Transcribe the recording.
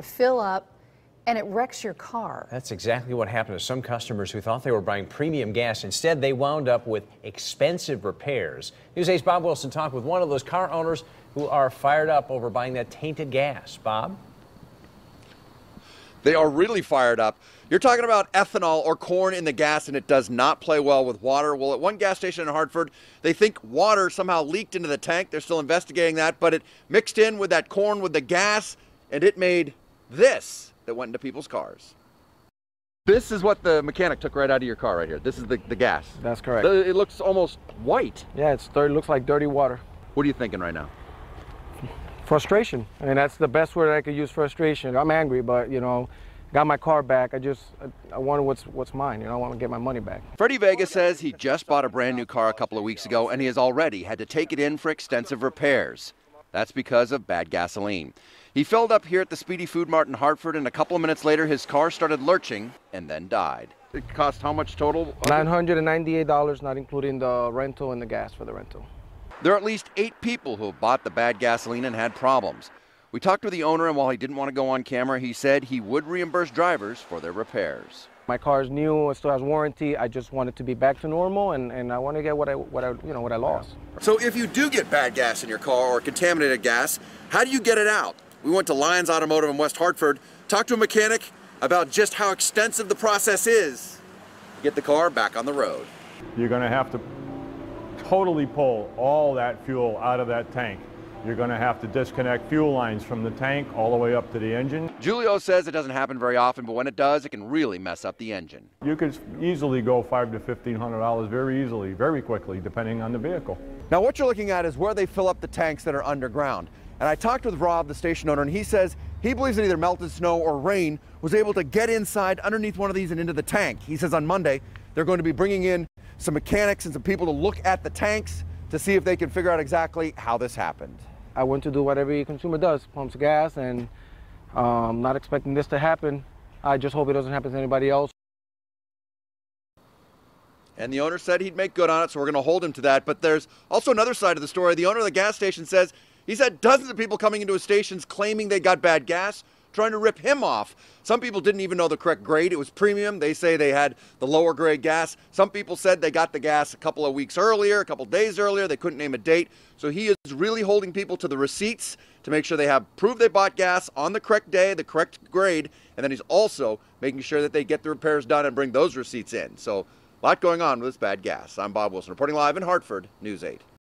Fill up and it wrecks your car. That's exactly what happened to some customers who thought they were buying premium gas. Instead, they wound up with expensive repairs. News 8's Bob Wilson talked with one of those car owners who are fired up over buying that tainted gas. Bob? They are really fired up. You're talking about ethanol or corn in the gas, and it does not play well with water. Well, at one gas station in Hartford, they think water somehow leaked into the tank. They're still investigating that, but it mixed in with that corn with the gas, and it made this that went into people's cars. This is what the mechanic took right out of your car right here. This is the gas. That's correct. It looks almost white. Yeah, it looks like dirty water. What are you thinking right now? Frustration. I mean, that's the best word I could use, frustration. I'm angry, but, you know, got my car back. I wanted what's mine. You know, I want to get my money back. Freddie Vega says he just bought a brand new car a couple of weeks ago, and he has already had to take it in for extensive repairs. That's because of bad gasoline. He filled up here at the Speedy Food Mart in Hartford, and a couple of minutes later, his car started lurching and then died. It cost how much total? $998, not including the rental and the gas for the rental. There are at least 8 people who have bought the bad gasoline and had problems. We talked to the owner, and while he didn't want to go on camera, he said he would reimburse drivers for their repairs. My car is new, it still has warranty. I just want it to be back to normal, and I want to get what I lost. So if you do get bad gas in your car or contaminated gas, how do you get it out? We went to Lyons Automotive in West Hartford, talked to a mechanic about just how extensive the process is to get the car back on the road. You're going to have to totally pull all that fuel out of that tank. You're going to have to disconnect fuel lines from the tank all the way up to the engine. Julio says it doesn't happen very often, but when it does, it can really mess up the engine. You could easily go $500 to $1,500 very easily, very quickly, depending on the vehicle. Now what you're looking at is where they fill up the tanks that are underground. And I talked with Rob, the station owner, and he says he believes that either melted snow or rain was able to get inside underneath one of these and into the tank. He says on Monday they're going to be bringing in some mechanics and some people to look at the tanks to see if they can figure out exactly how this happened. I want to do what every consumer does, pumps gas, and not expecting this to happen. I just hope it doesn't happen to anybody else. And the owner said he'd make good on it, so we're going to hold him to that. But there's also another side of the story. The owner of the gas station says he's had dozens of people coming into his stations claiming they got bad gas, trying to rip him off. Some people didn't even know the correct grade. It was premium. They say they had the lower grade gas. Some people said they got the gas a couple of weeks earlier, a couple of days earlier. They couldn't name a date. So he is really holding people to the receipts to make sure they have proof they bought gas on the correct day, the correct grade, and then he's also making sure that they get the repairs done and bring those receipts in. So a lot going on with this bad gas. I'm Bob Wilson reporting live in Hartford, News 8.